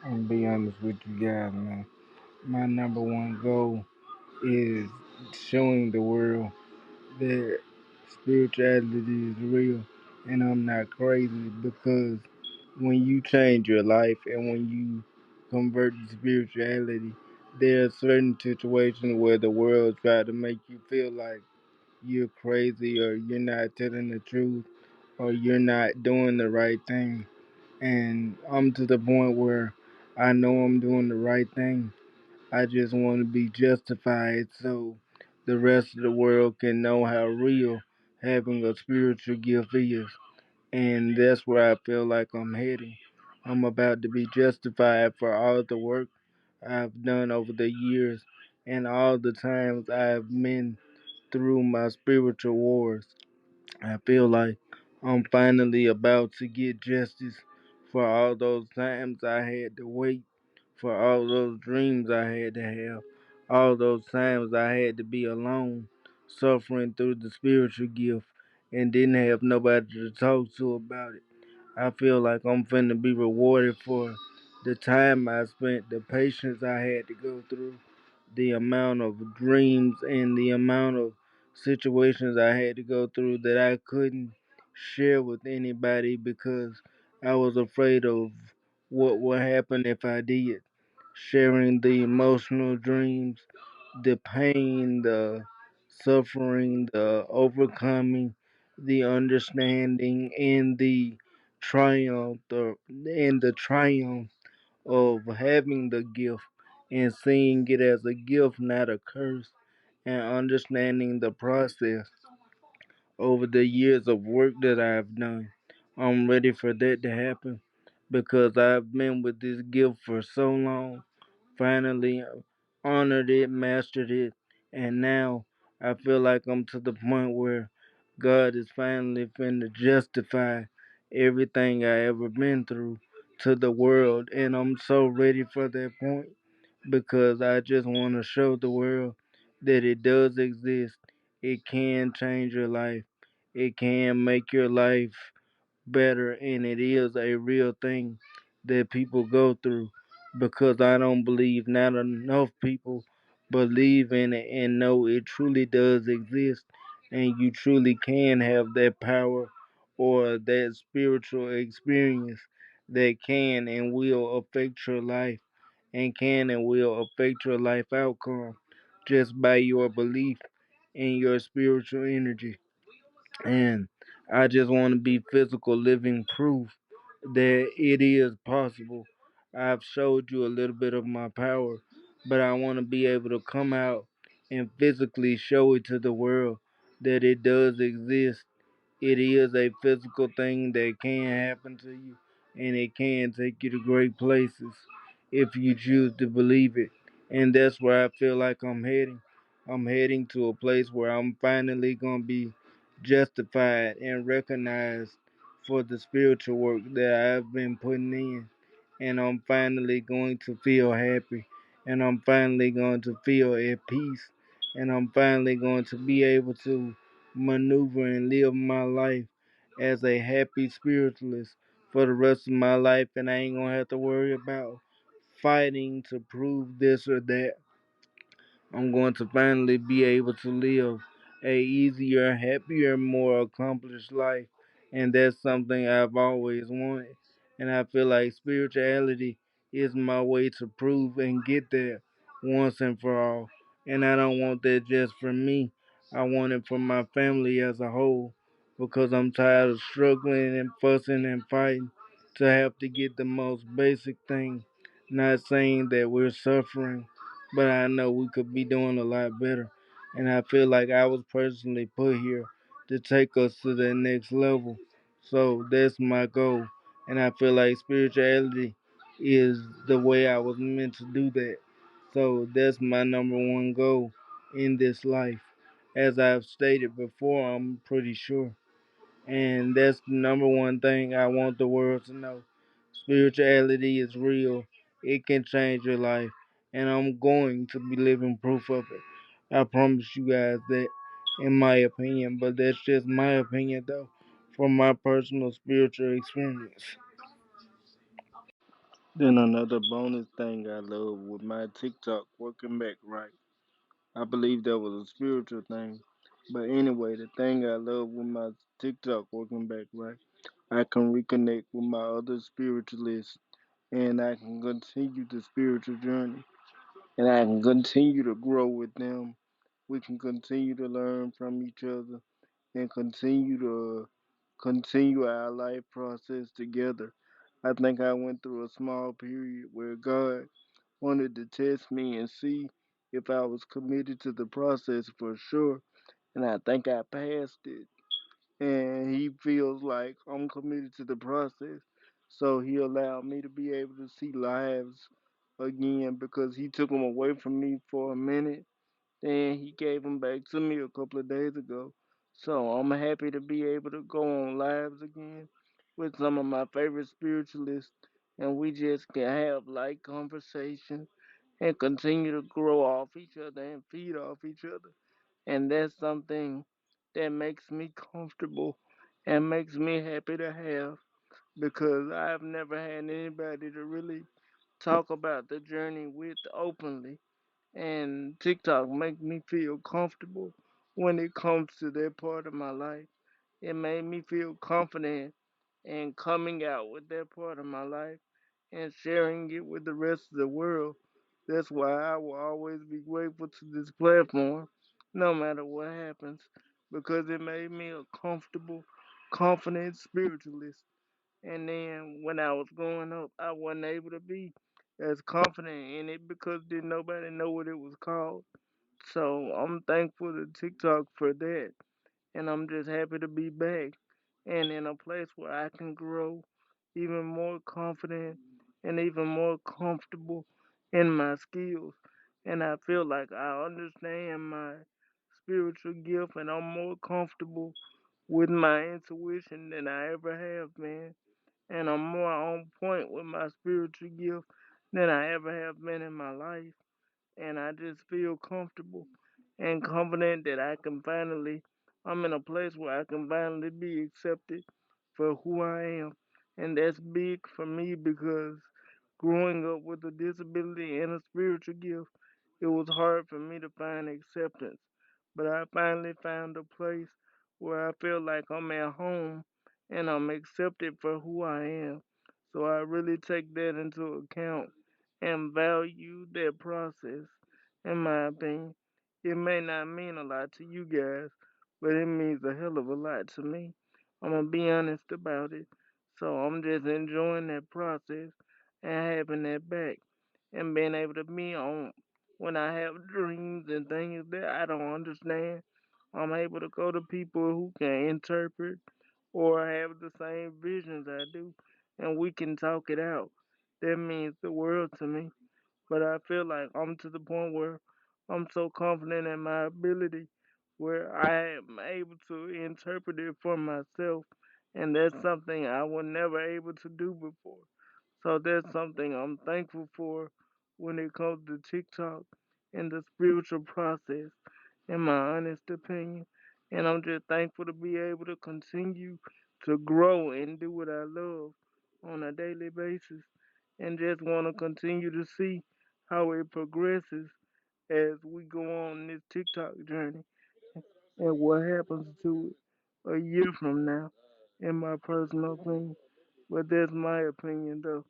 I'm gonna be honest with you guys, man. My number one goal is showing the world that spirituality is real and I'm not crazy because when you change your life and when you convert to spirituality, there are certain situations where the world try to make you feel like you're crazy or you're not telling the truth or you're not doing the right thing. And I'm to the point where I know I'm doing the right thing. I just want to be justified so the rest of the world can know how real having a spiritual gift is. And that's where I feel like I'm heading. I'm about to be justified for all the work I've done over the years and all the times I've been through my spiritual wars. I feel like I'm finally about to get justice for all those times I had to wait, for all those dreams I had to have, all those times I had to be alone, suffering through the spiritual gift and didn't have nobody to talk to about it. I feel like I'm finna be rewarded for the time I spent, the patience I had to go through, the amount of dreams and the amount of situations I had to go through that I couldn't share with anybody because I was afraid of what would happen if I did. Sharing the emotional dreams, the pain, the suffering, the overcoming, the understanding, and the triumph of having the gift and seeing it as a gift, not a curse, and understanding the process over the years of work that I've done. I'm ready for that to happen because I've been with this gift for so long, finally honored it, mastered it, and now I feel like I'm to the point where God is finally finna justify everything I ever been through to the world, and I'm so ready for that point because I just want to show the world that it does exist. It can change your life. It can make your life better, and it is a real thing that people go through because I don't believe not enough people believe in it and know it truly does exist, and you truly can have that power or that spiritual experience that can and will affect your life and can and will affect your life outcome just by your belief in your spiritual energy. And I just want to be physical living proof that it is possible. I've showed you a little bit of my power, but I want to be able to come out and physically show it to the world that it does exist. It is a physical thing that can happen to you, and it can take you to great places if you choose to believe it. And that's where I feel like I'm heading. I'm heading to a place where I'm finally going to be justified and recognized for the spiritual work that I've been putting in. And I'm finally going to feel happy. And I'm finally going to feel at peace. And I'm finally going to be able to maneuver and live my life as a happy spiritualist for the rest of my life, and I ain't gonna have to worry about fighting to prove this or that. I'm going to finally be able to live a easier, happier, more accomplished life. And that's something I've always wanted. And I feel like spirituality is my way to prove and get there once and for all. And I don't want that just for me. I want it for my family as a whole because I'm tired of struggling and fussing and fighting to have to get the most basic thing. Not saying that we're suffering, but I know we could be doing a lot better. And I feel like I was personally put here to take us to the next level. So that's my goal. And I feel like spirituality is the way I was meant to do that. So that's my number one goal in this life. As I've stated before, I'm pretty sure. And that's the number one thing I want the world to know. Spirituality is real. It can change your life. And I'm going to be living proof of it. I promise you guys that, in my opinion. But that's just my opinion, though, from my personal spiritual experience. Then another bonus thing I love with my TikTok working back right. I believe that was a spiritual thing. But anyway, the thing I love with my TikTok working back right, I can reconnect with my other spiritualists and I can continue the spiritual journey and I can continue to grow with them. We can continue to learn from each other and continue our life process together. I think I went through a small period where God wanted to test me and see if I was committed to the process for sure, and I think I passed it. And He feels like I'm committed to the process, so He allowed me to be able to see lives again because He took them away from me for a minute then he gave them back to me a couple of days ago. So I'm happy to be able to go on lives again with some of my favorite spiritualists and we just can have light conversation and continue to grow off each other and feed off each other. And that's something that makes me comfortable and makes me happy to have because I've never had anybody to really talk about the journey with openly and TikTok make me feel comfortable when it comes to that part of my life. It made me feel confident in coming out with that part of my life and sharing it with the rest of the world. That's why I will always be grateful to this platform, no matter what happens, because it made me a comfortable, confident spiritualist. And then when I was growing up, I wasn't able to be as confident in it because didn't nobody know what it was called. So I'm thankful to TikTok for that. And I'm just happy to be back and in a place where I can grow even more confident and even more comfortable in my skills. And I feel like I understand my spiritual gift and I'm more comfortable with my intuition than I ever have been and I'm more on point with my spiritual gift than I ever have been in my life. And I just feel comfortable and confident that I'm in a place where I can finally be accepted for who I am. And that's big for me because growing up with a disability and a spiritual gift, it was hard for me to find acceptance. But I finally found a place where I feel like I'm at home and I'm accepted for who I am. So I really take that into account and value that process, in my opinion. It may not mean a lot to you guys, but it means a hell of a lot to me. I'm gonna be honest about it. So I'm just enjoying that process and having that back and being able to be on when I have dreams and things that I don't understand. I'm able to go to people who can interpret or have the same visions I do and we can talk it out. That means the world to me. But I feel like I'm to the point where I'm so confident in my ability where I am able to interpret it for myself. And that's something I was never able to do before. So that's something I'm thankful for when it comes to TikTok and the spiritual process, in my honest opinion. And I'm just thankful to be able to continue to grow and do what I love on a daily basis and just want to continue to see how it progresses as we go on this TikTok journey and what happens to it a year from now, in my personal opinion. But that's my opinion, though.